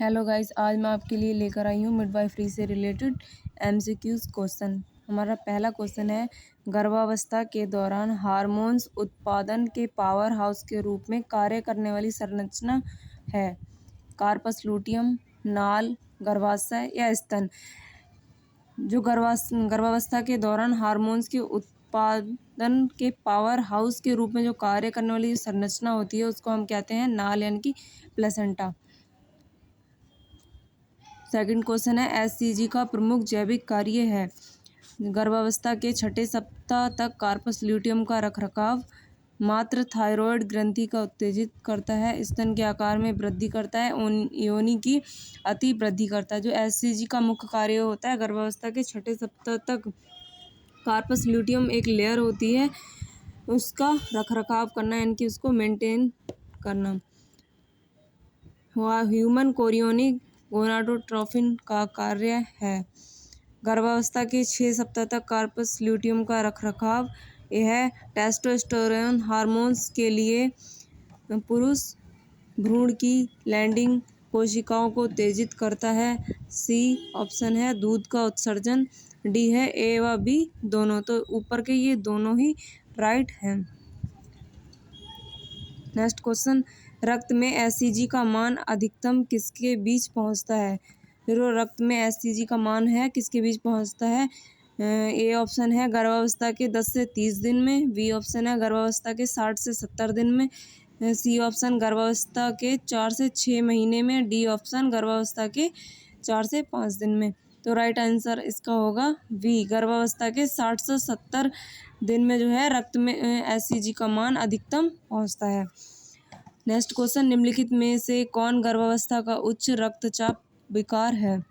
Hello guys, आज मैं आपके लिए लेकर आई हूँ मिडवाइफरी से रिलेटेड एमसीक्यूज क्वेश्चन। हमारा पहला क्वेश्चन है, गर्भावस्था के दौरान हार्मोन्स उत्पादन के पावर हाउस के रूप में कार्य करने वाली संरचना है। कार्पस लूटियम, नाल, गर्भाशय या स्तन। जो गर्भावस्था के दौरान हार्मोन्स के उत्पादन के पावर हाउस के रूप में जो कार्य करने वाली संरचना होती है उसको हम कहते हैं नाल यानी कि प्लेसेंटा। सेकंड क्वेश्चन है, एचसीजी का प्रमुख जैविक कार्य है। गर्भावस्था के छठे सप्ताह तक कार्पस ल्यूटियम का रखरखाव, मात्र थायराइड ग्रंथि का उत्तेजित करता है, स्तन के आकार में वृद्धि करता है, योनि की अति वृद्धि करता है। जो एचसीजी का मुख्य कार्य होता है गर्भावस्था के छठे सप्ताह तक कार्पस ल्यूटियम एक लेयर होती है उसका रखरखाव करना यानी कि उसको मेंटेन करना। ह्यूमन कोरियोनिक गोनाडोट्रोफिन का कार्य है। गर्भावस्था के 6 सप्ताह तक कार्पस ल्यूटियम का रखरखाव। यह टेस्टोस्टेरोन हार्मोन्स के लिए पुरुष भ्रूण की लैंडिंग कोशिकाओं को उत्तेजित करता है। सी ऑप्शन है दूध का उत्सर्जन, डी है ए व बी दोनों। तो ऊपर के ये दोनों ही राइट हैं। नेक्स्ट क्वेश्चन, रक्त में एचसीजी का मान अधिकतम किसके बीच पहुंचता है। जो रक्त में एचसीजी का मान है किसके बीच पहुंचता है। ए ऑप्शन है गर्भावस्था के 10 से 30 दिन में, बी ऑप्शन है गर्भावस्था के 60 से 70 दिन में, सी ऑप्शन गर्भावस्था के 4 से 6 महीने में, डी ऑप्शन गर्भावस्था के 4 से 5 दिन में। तो राइट आंसर इसका होगा बी, गर्भावस्था के 60 से 70 दिन में जो है रक्त में एचसीजी का मान अधिकतम पहुंचता है। नेक्स्ट क्वेश्चन, निम्नलिखित में से कौन गर्भावस्था का उच्च रक्तचाप विकार है।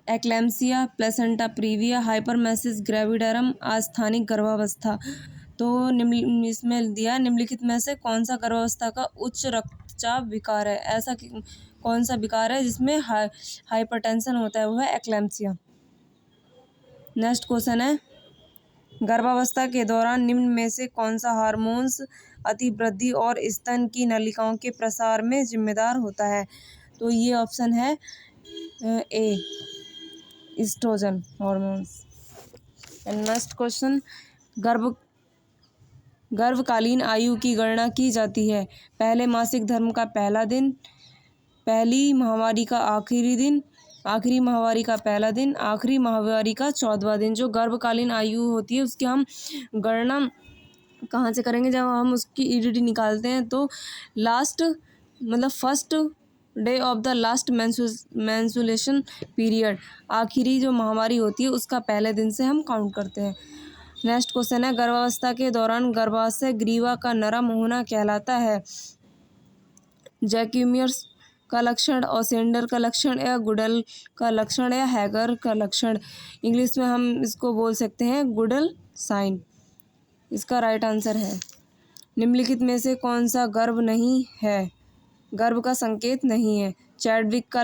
एक्लैम्सिया, प्लेसेंटा प्रीविया, हाइपरमेसिस ग्रेविडरम, अस्थानिक गर्भावस्था। तो इसमें दिया निम्नलिखित में से कौन सा गर्भावस्था का उच्च रक्तचाप विकार है। ऐसा कौन सा विकार है जिसमें हाइपरटेंशन होता है, वो है एक्लैम्सिया। नेक्स्ट क्वेश्चन है, गर्भावस्था के दौरान निम्न में से कौन सा हार्मोन्स अतिवृद्धि और स्तन की नलिकाओं के प्रसार में जिम्मेदार होता है। तो ये ऑप्शन है ए, ईस्ट्रोजन हार्मोन्स। नेक्स्ट क्वेश्चन, गर्भकालीन आयु की गणना की जाती है। पहले मासिक धर्म का पहला दिन, पहली माहवारी का आखिरी दिन, आखिरी माहवारी का पहला दिन, आखिरी माहवारी का 14वां दिन। जो गर्भकालीन आयु होती है उसकी हम गणना कहाँ से करेंगे, जब हम उसकी ईडीडी निकालते हैं तो लास्ट मतलब first day of the last menstruation period, आखिरी जो माहवारी होती है उसका पहले दिन से हम काउंट करते हैं। नेक्स्ट क्वेश्चन है, गर्भावस्था के दौरान गर्भाशय ग्रीवा का नरम होना कहलाता है। जैक्यूमियर्स का लक्षण, ओसेंडर का लक्षण, या गुडल का लक्षण, या हैगर का लक्षण। इंग्लिश में हम इसको बोल सकते हैं गुडल साइन। इसका राइट आंसर है। निम्नलिखित में से कौन सा गर्भ नहीं है, गर्भ का संकेत नहीं है। चैडविक का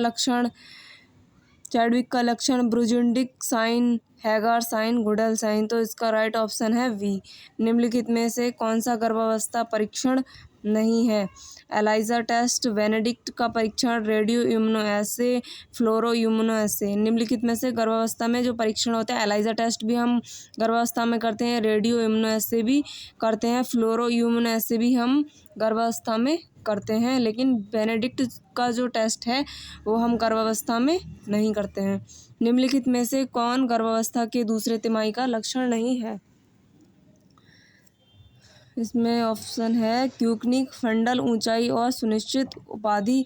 लक्षण, ब्रुजुंडिक sign, Hegar sign, Goodell sign. तो इसका राइट ऑप्शन है वी। निम्नलिखित में से कौन सा गर्भावस्था परीक्षण नहीं है। एलाइजा टेस्ट, बेनेडिक्ट का परीक्षण, रेडियो इम्यूनोएसे, फ्लोरो इम्यूनोएसे। निम्नलिखित में से गर्भावस्था में जो परीक्षण होता है, एलाइजा टेस्ट भी हम गर्भावस्था में करते हैं, रेडियो इम्यूनोएसे भी करते हैं, फ्लोरो इम्यूनोएसे भी हम गर्भावस्था में करते हैं, लेकिन बेनेडिक्ट का जो टेस्ट है वो हम गर्भावस्था में नहीं करते हैं। निम्नलिखित में से कौन गर्भावस्था के दूसरे तिमाही का लक्षण नहीं है। इसमें ऑप्शन है क्यूकनिक, फंडल ऊंचाई और सुनिश्चित उपाधि,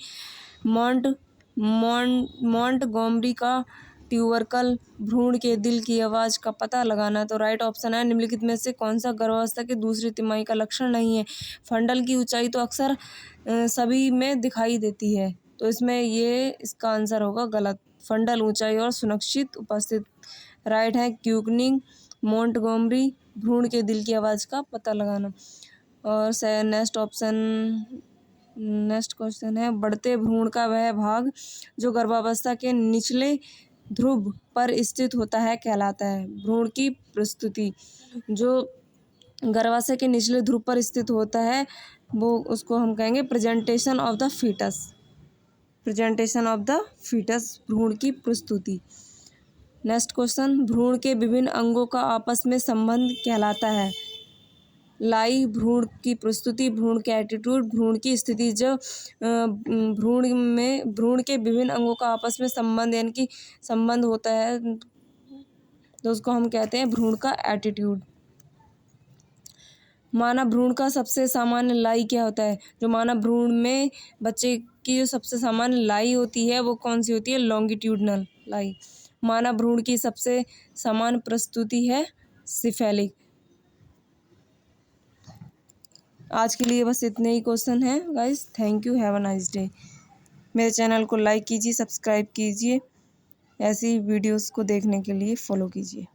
मोंटगोमरी का ट्यूबरकल, भ्रूण के दिल की आवाज़ का पता लगाना। तो राइट ऑप्शन है, निम्नलिखित में से कौन सा गर्भावस्था के दूसरी तिमाही का लक्षण नहीं है। फंडल की ऊंचाई तो अक्सर सभी में दिखाई देती है, तो इसमें ये इसका आंसर होगा गलत। फंडल ऊंचाई और सुनिश्चित उपस्थित। राइट है क्यूकनिक, मोंटगोमरी, भ्रूण के दिल की आवाज़ का पता लगाना। और नेक्स्ट क्वेश्चन है, बढ़ते भ्रूण का वह भाग जो गर्भावस्था के निचले ध्रुव पर स्थित होता है कहलाता है। भ्रूण की प्रस्तुति जो गर्भाशय के निचले ध्रुव पर स्थित होता है वो उसको हम कहेंगे presentation of the foetus. Presentation of the foetus, भ्रूण की प्रस्तुति। नेक्स्ट क्वेश्चन, भ्रूण के विभिन्न अंगों का आपस में संबंध कहलाता है। लाई, भ्रूण की प्रस्तुति, भ्रूण के एटीट्यूड, भ्रूण की स्थिति। जब भ्रूण के विभिन्न अंगों का आपस में संबंध यानी कि संबंध होता है तो उसको हम कहते हैं भ्रूण का एटीट्यूड। मानव भ्रूण का सबसे सामान्य लाई क्या होता है? जो मानव भ्रूण में बच्चे की जो सबसे सामान्य लाई होती है वो कौन सी होती है? लॉन्गिट्यूडनल लाई। मानव भ्रूण की सबसे सामान्य प्रस्तुति है सिफेलिक। आज के लिए बस इतने ही क्वेश्चन हैं guys. Thank you, have a nice day. मेरे चैनल को लाइक कीजिए, सब्सक्राइब कीजिए, ऐसी वीडियोस को देखने के लिए फॉलो कीजिए।